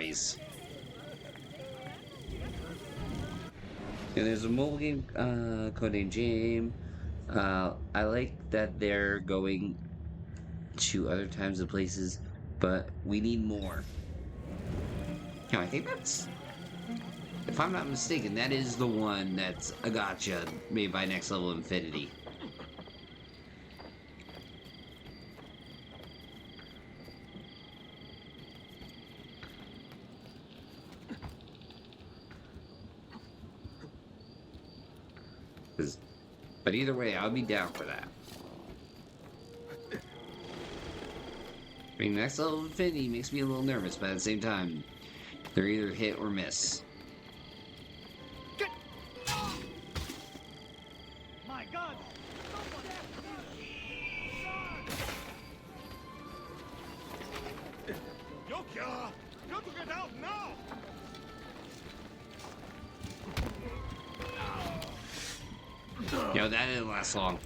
noise. And there's a mobile game codenamed Jam. I like that they're going to other times and places, but we need more. I think that's, if I'm not mistaken, that is the one that's a gotcha made by Next Level Infinity. But either way, I'll be down for that. I mean, Next Level Infinity makes me a little nervous, but at the same time, they're either hit or miss. My God! Yokia! You have to get out now! Yo, that didn't last long.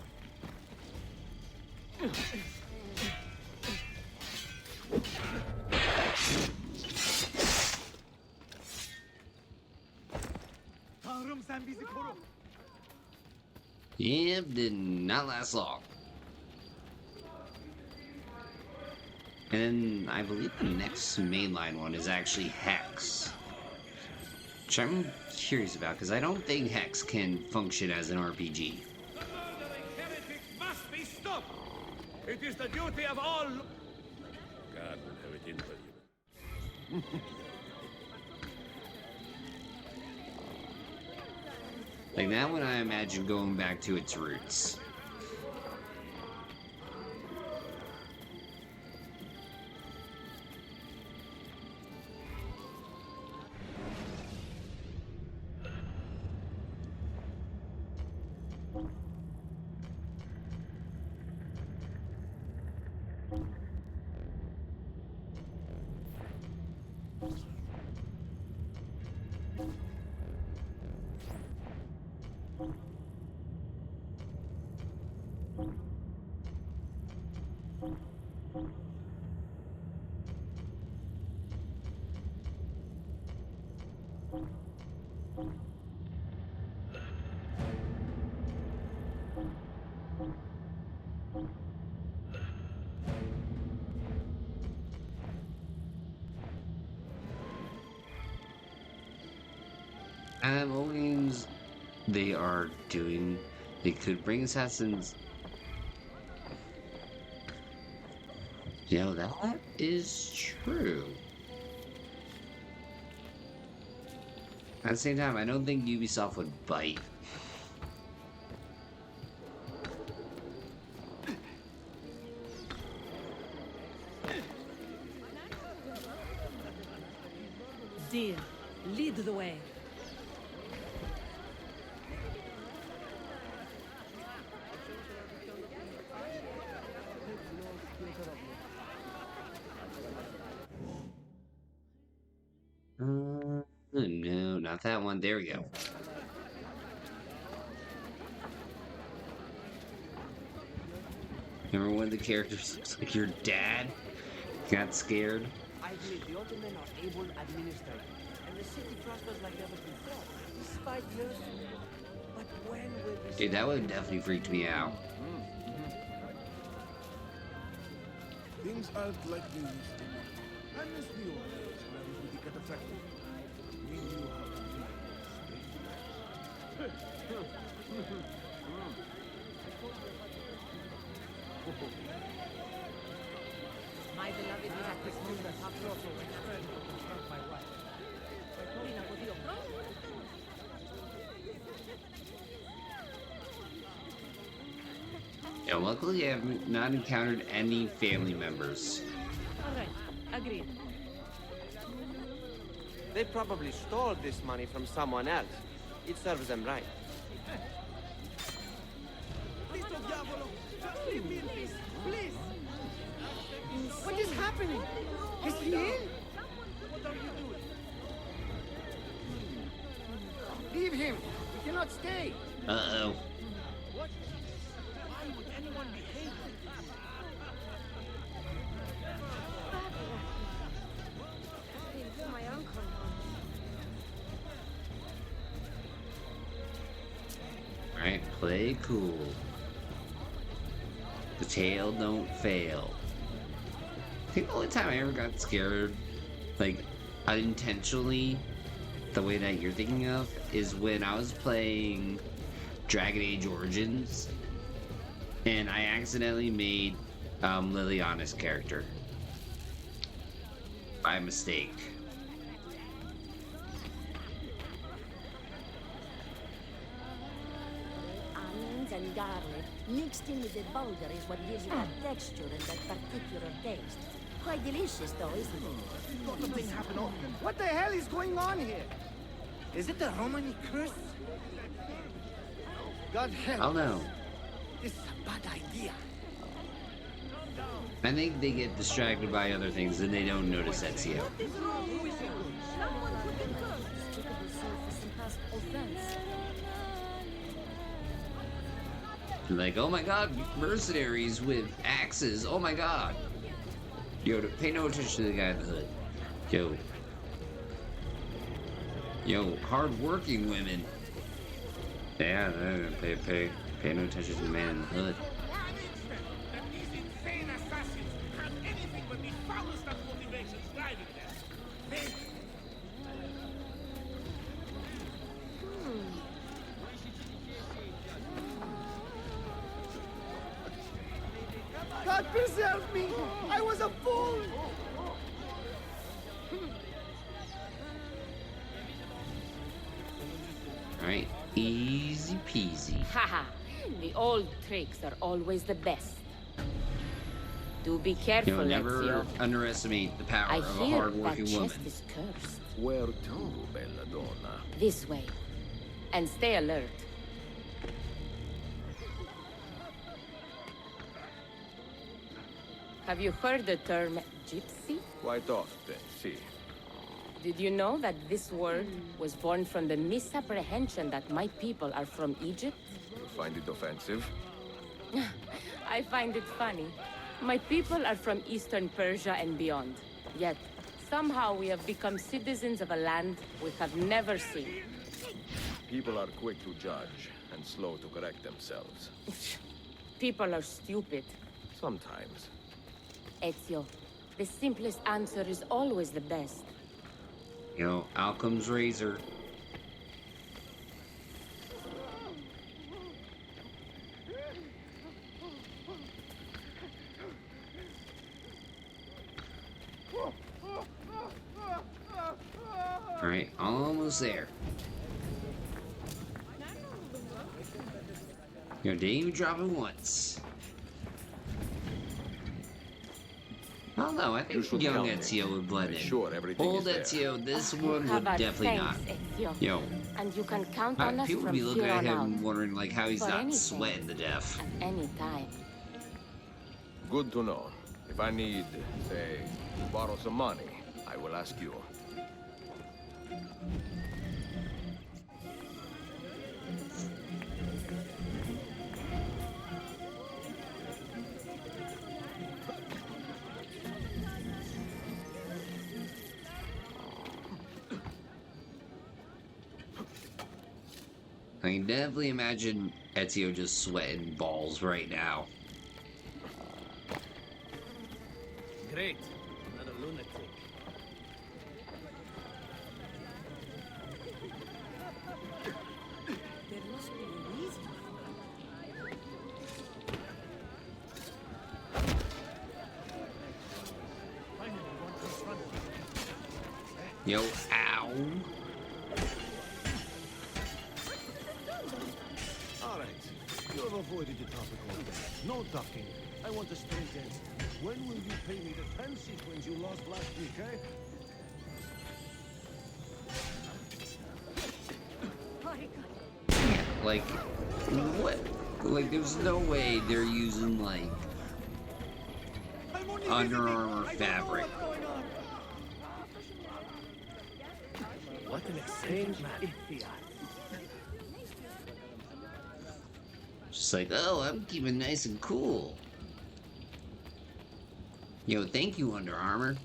Tanrım sen bizi koru. Yep, did not last long. And then I believe the next mainline one is actually Hex. Which I'm curious about, because I don't think Hex can function as an RPG. The murdering heretics must be stopped! It is the duty of all... God will have it in for you. Like that one I imagine going back to its roots. Mobile games they are doing, they could bring assassins. You know, that is true. At the same time, I don't think Ubisoft would bite. Dear, lead the way. No, not that one. There we go. Remember when the characters looks like your dad got scared? I believe the Ottoman are able administrators, and the city prospers like never before, despite years. But when will this... Dude, that would have definitely freaked me out. Things aren't like they used to be. I miss the old days when I was with the cataphractic. We knew how to do My beloved is at this moment approaching when I'm ready to confront my wife. Yeah, luckily I have not encountered any family members. Alright, agreed. They probably stole this money from someone else. It serves them right. Cristo diavolo! Just leave me in peace, please! What is happening? Is he in? What are you doing? Leave him! He cannot stay! Uh-oh. What? Why would anyone behave like this? My Play cool. The tail don't fail. I think the only time I ever got scared, like, unintentionally, the way that you're thinking of, is when I was playing Dragon Age Origins, and I accidentally made Liliana's character. By mistake. Almonds and garlic mixed in with the bulgur is what gives you that texture and that particular taste. Quite delicious though, isn't it? Sort of thing happen often. What the hell is going on here? Is it the Romani curse? God help. Oh no. This is a bad idea. I think they get distracted by other things and they don't notice Ezio. Like, oh my god, mercenaries with axes, oh my god. Yo, pay no attention to the guy in the hood. Yo, hard-working women. Yeah, pay no attention to the man in the hood. That these insane assassins have anything but the foulest of motivations driving them. They... God preserve me! I was a fool! Alright, easy peasy. Haha, the old tricks are always the best. Do be careful, Never Ezio. underestimate the power I of a hear that hard-working woman. chest is cursed. Where to, bella donna? This way. And stay alert. Have you heard the term gypsy? Quite often, see. Did you know that this word was born from the misapprehension that my people are from Egypt? You find it offensive? I find it funny. My people are from Eastern Persia and beyond. Yet, somehow we have become citizens of a land we have never seen. People are quick to judge and slow to correct themselves. People are stupid. Sometimes. Ezio, the simplest answer is always the best. Alchem's razor. Alright, almost there. Didn't even drop it once. I don't know, I You think should young count me. Ezio would blend Make in. sure everything Old is there. Ezio, this one How would about definitely not. thanks, Ezio? Yo, And you can count on us people would from be looking here at on him out. wondering like how he's For not anything. sweating to death. At any time. Good to know. If I need, say, to borrow some money, I will ask you. I can definitely imagine Ezio just sweating balls right now. Great. Another lunatic. There must be a reason. Finally, one confronted. Yo, ow. All right. You have avoided the topical. No ducking. I want a straight answer. When will you pay me the 10 sequins you lost last week, eh? Like, what? Like, there's no way they're using, like, Under Armour fabric. What an strange man. Just like, oh, I'm keeping nice and cool. Yo, thank you, Under Armour.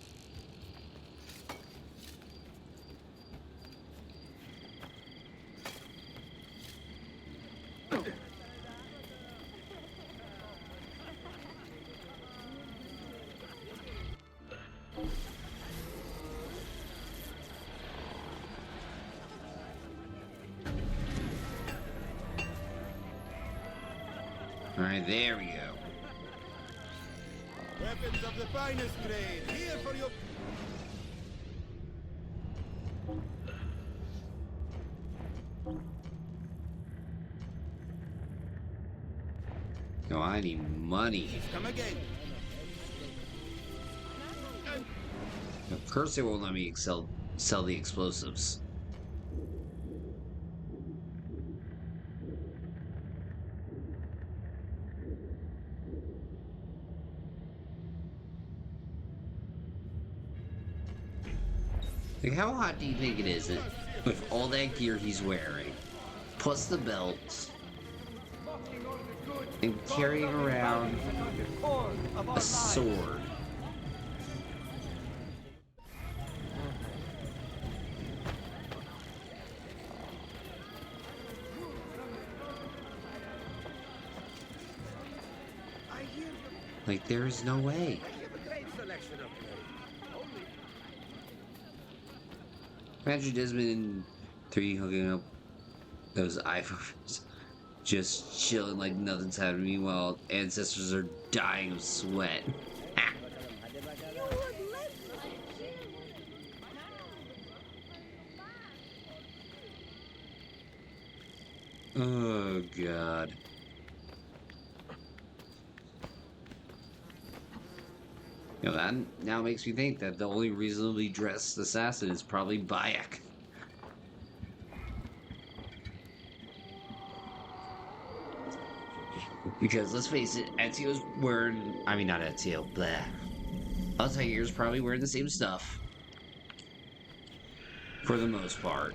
Alright, there we go. Weapons of the finest grade, here for your... No, I need money. Please come again. Of course they won't let me sell the explosives. Like, how hot do you think it is with all that gear he's wearing, plus the belts, and carrying around a sword? Like, there is no way. Imagine Desmond in 3 hooking up those iPhones, just chilling like nothing's happening. Meanwhile, ancestors are dying of sweat. Oh, God. You know, that now makes me think that the only reasonably dressed assassin is probably Bayek. Because, let's face it, Ezio's wearing... I mean, not Ezio, bleh. Altaïr's probably wearing the same stuff. For the most part.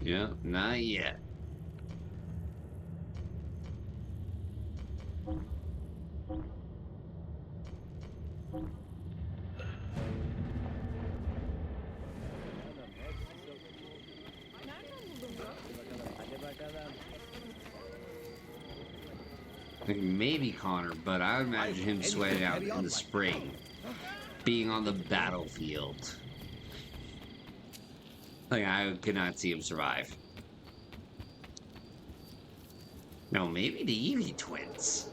Yeah, not yet. Like maybe Connor, but I would imagine him sweating out in the spring, being on the battlefield. Like, I could not see him survive. No, maybe the Evie twins.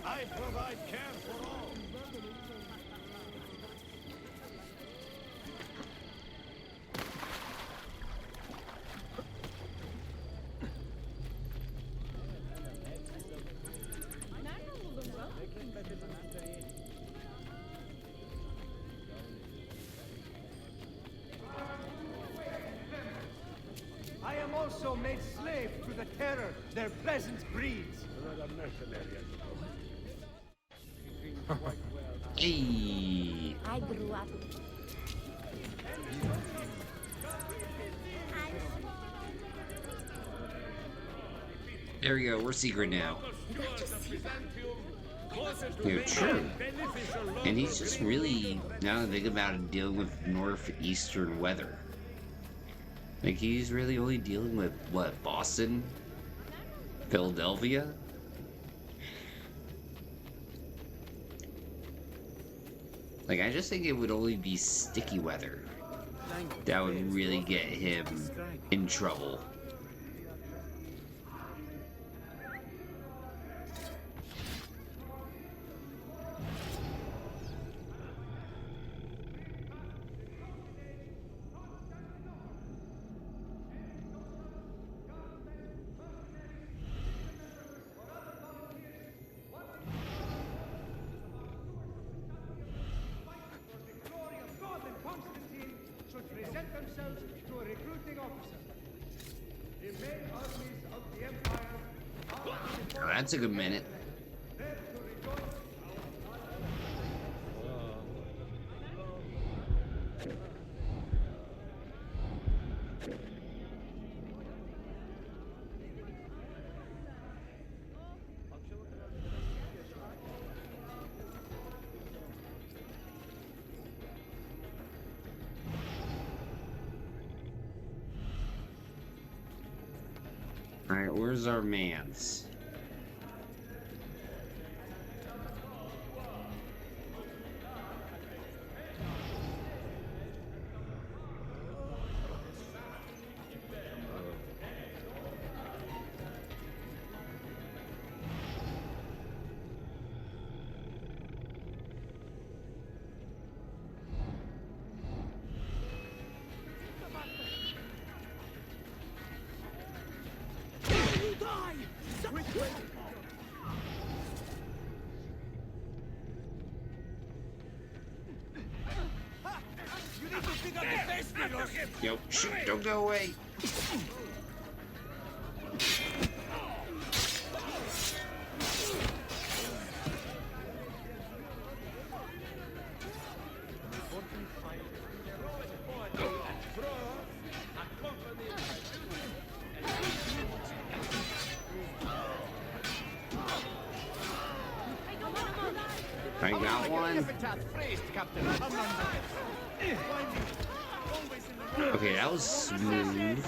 I provide care for all. I am also made slave to the terror their presence breeds. Hey. I grew up. There we go, we're secret now. Yeah, true. And he's just really, now that I think about it, dealing with northeastern weather. Like, he's really only dealing with, what, Boston? Philadelphia? Like, I just think it would only be sticky weather that would really get him in trouble. Constantine should present themselves to a recruiting officer. The main armies of the Empire are Oh, that took a minute. there to rejoice. Alright, where's our mans? Yo, shoot, don't go away. I got one. Okay, that was smooth.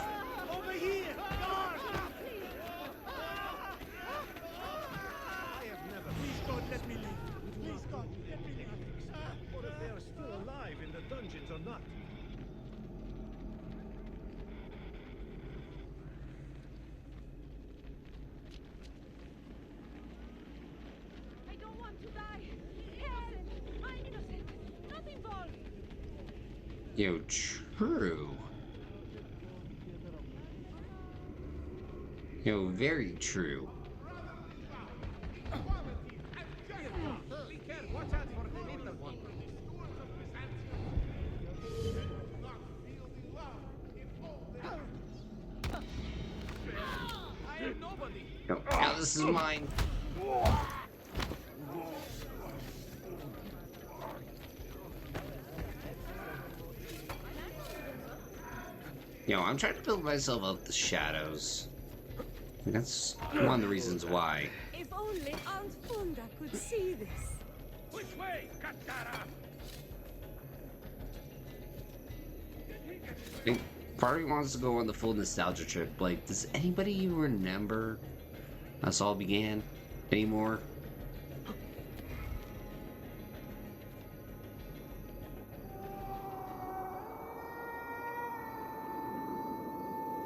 I don't want to die. Innocent. I'm innocent. Not involved. Yo, true. Yo, very true. No, now this is mine. Yo, I'm trying to build myself up the shadows. That's one of the reasons why. If only Aunt Funda could see this. Which way, Katara? I think part of me wants to go on the full nostalgia trip. Like, does anybody remember how this all began anymore?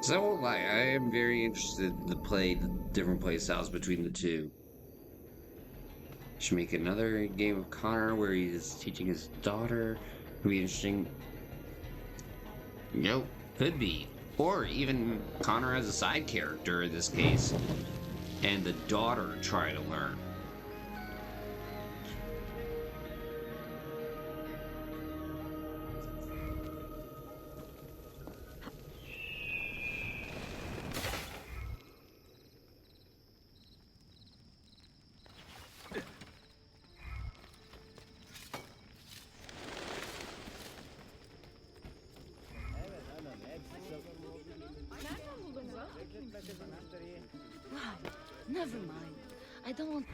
So I won't lie, I am very interested to play the different play styles between the two. Should make another game of Connor where he's teaching his daughter. Could be interesting. Nope, could be. Or even Connor as a side character in this case, and the daughter try to learn. Wow, never mind. I don't want...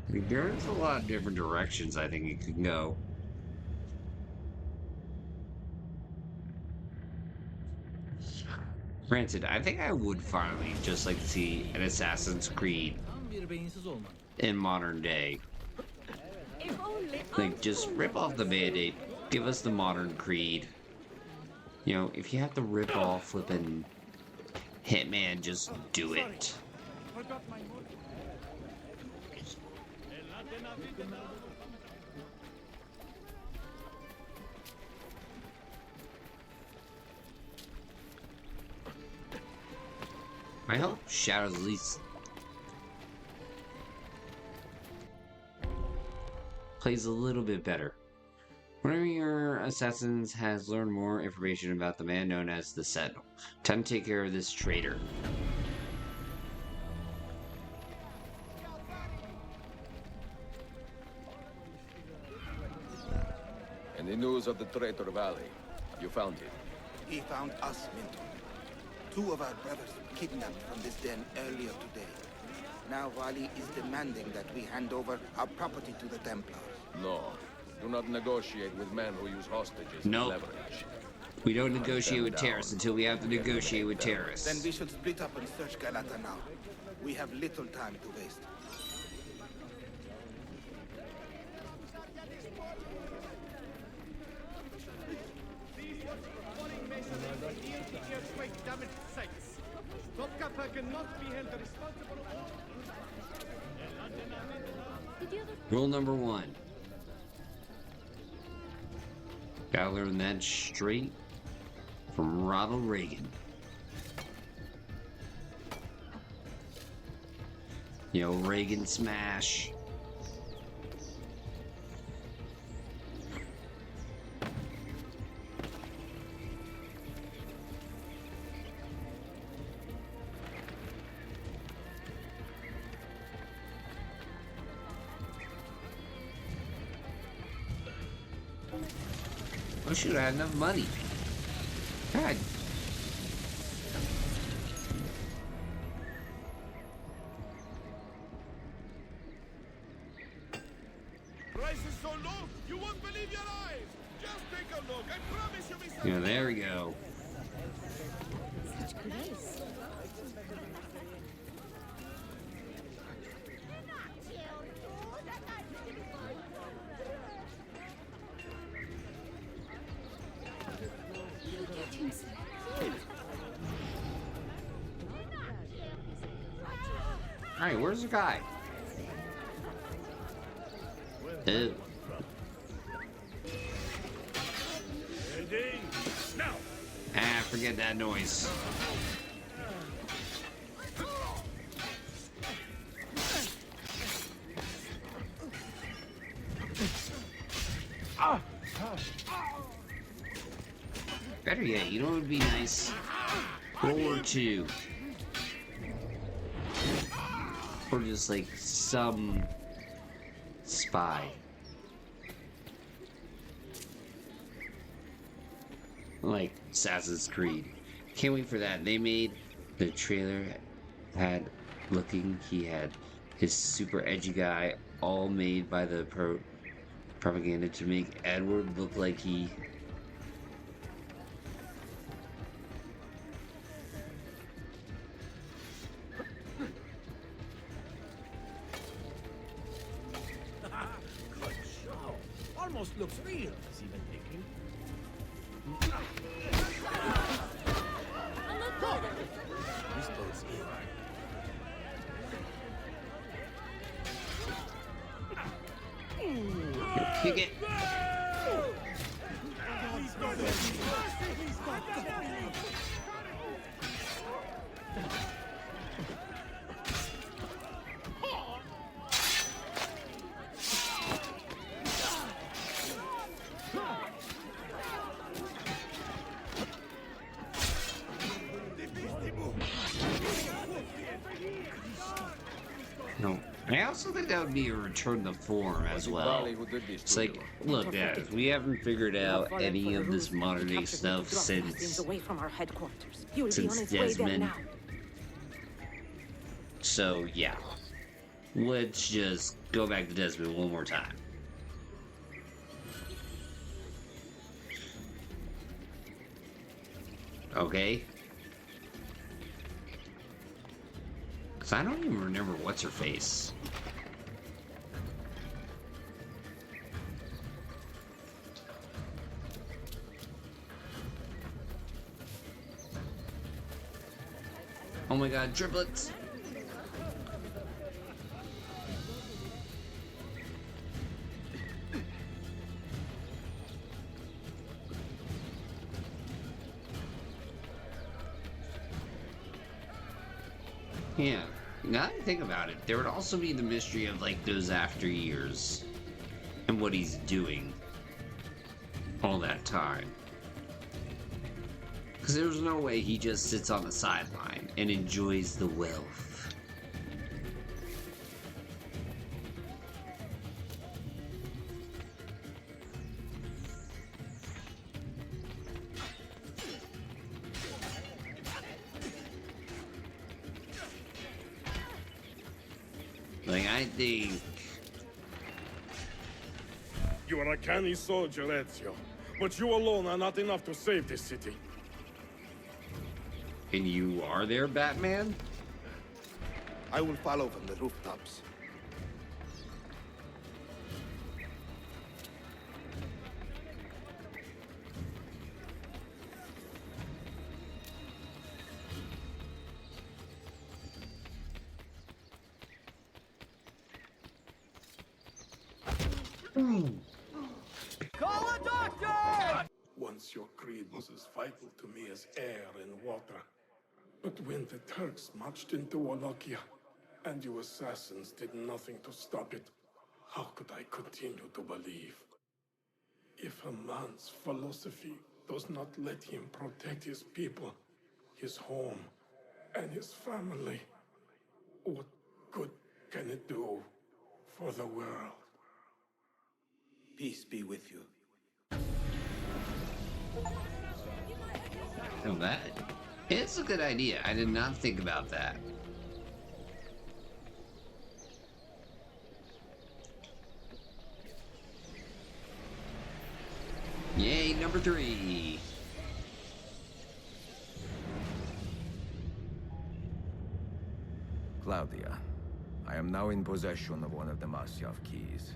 There's a lot of different directions I think it could go. Granted, I think I would finally just like to see an Assassin's Creed in modern day. If only Like, just rip off the Band-Aid, give us the modern Creed. You know, if you have to rip off flipping Hitman, just do it. I hope Shadows at least plays a little bit better. One of your assassins has learned more information about the man known as the Sentinel. Time to take care of this traitor. And the news of the traitor Valley. You found it. He found us, Minton. Two of our brothers kidnapped from this den earlier today. Now Valley is demanding that we hand over our property to the Templars. No. Do not negotiate with men who use hostages as Nope. leverage. We don't negotiate them with terrorists down. until we have to negotiate with Then terrorists. we should split up and search Galata now. We have little time to waste. Topkapi cannot be held responsible. Rule number 1. Gotta learn that straight from Ronald Reagan. Yo, Reagan smash. I should have had enough money. God. Price is so low, you won't believe your eyes. Just take a look. I promise you'll be surprised. Yeah, there we go. Such grace. Alright, where's the guy? Ew. Ready? Now. Ah, forget that noise. Better yet, you know what would be nice? World War II. Or just like some spy. Like Assassin's Creed. Can't wait for that. They made the trailer had he had his super edgy guy all made by the propaganda to make Edward look like he Good show. Almost looks real. Is even thinking. This boat's in. kick it. No. I also think that would be a return to form as well. Valley who did this It's to like, you. look guys, we haven't figured out any of this modern day stuff since away from our headquarters. He will be on since his way there Desmond. now. So yeah. Let's just go back to Desmond one more time. Okay? Cause I don't even remember what's her face. Oh my god, triplets! Yeah, now that I think about it, there would also be the mystery of like those after years and what he's doing all that time. Because there's no way he just sits on the sideline and enjoys the wealth. Like, I think You are a canny soldier, Ezio. But you alone are not enough to save this city. And you are there, Batman? I will follow from the rooftops. Call a doctor! Once your creed was as vital to me as air and water. But when the Turks marched into Wallachia, and you assassins did nothing to stop it, how could I continue to believe? If a man's philosophy does not let him protect his people, his home, and his family, what good can it do for the world? Peace be with you. Oh, that it's a good idea. I did not think about that. Yay, number 3. Claudia, I am now in possession of one of the Masyaf keys.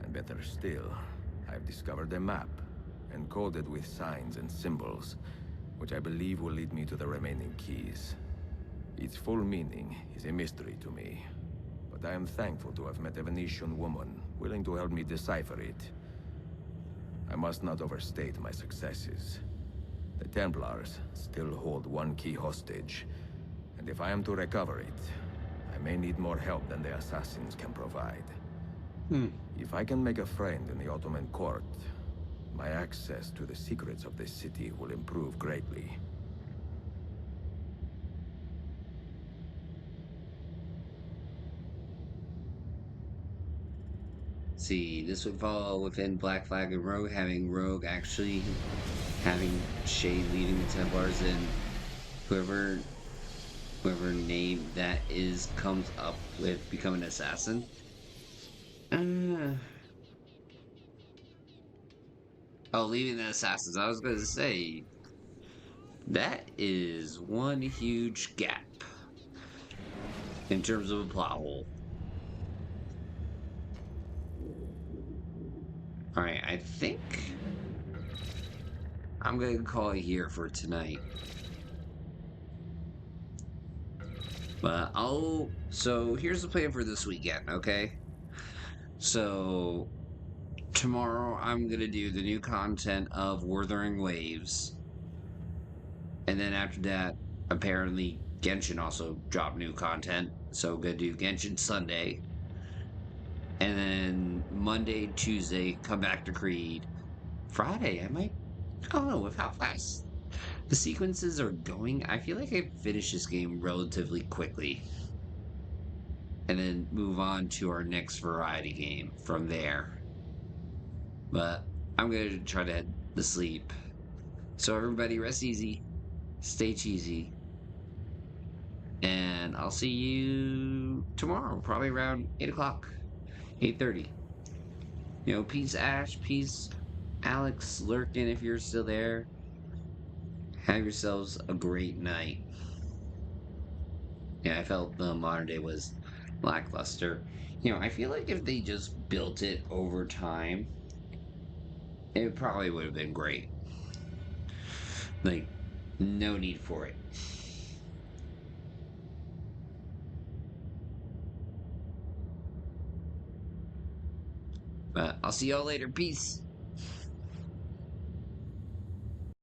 And better still, I've discovered a map, encoded with signs and symbols, which I believe will lead me to the remaining keys. Its full meaning is a mystery to me, but I am thankful to have met a Venetian woman willing to help me decipher it. I must not overstate my successes. The Templars still hold one key hostage, and if I am to recover it, I may need more help than the assassins can provide. If I can make a friend in the Ottoman court, my access to the secrets of this city will improve greatly. See, this would fall within Black Flag and Rogue, having Rogue actually having Shade leading the Templars, and whoever name that is comes up with become an assassin. Oh, leaving the assassins. I was gonna say that is one huge gap in terms of a plot hole. Alright, I think I'm gonna call it here for tonight. But so here's the plan for this weekend, okay? So tomorrow I'm gonna do the new content of Wuthering Waves. And then after that, apparently Genshin also dropped new content. So gonna do Genshin Sunday. And then Monday, Tuesday, come back to Creed. Friday, I don't know, with how fast the sequences are going, I feel like I finished this game relatively quickly. And then move on to our next variety game from there. But I'm going to try to head to sleep. So everybody rest easy, stay cheesy, and I'll see you tomorrow, probably around 8 o'clock, 8:30. Peace Ash, peace Alex Lurkin if you're still there. Have yourselves a great night. Yeah, I felt the modern day was lackluster. I feel like if they just built it over time, it probably would have been great. Like, no need for it. But I'll see y'all later. Peace.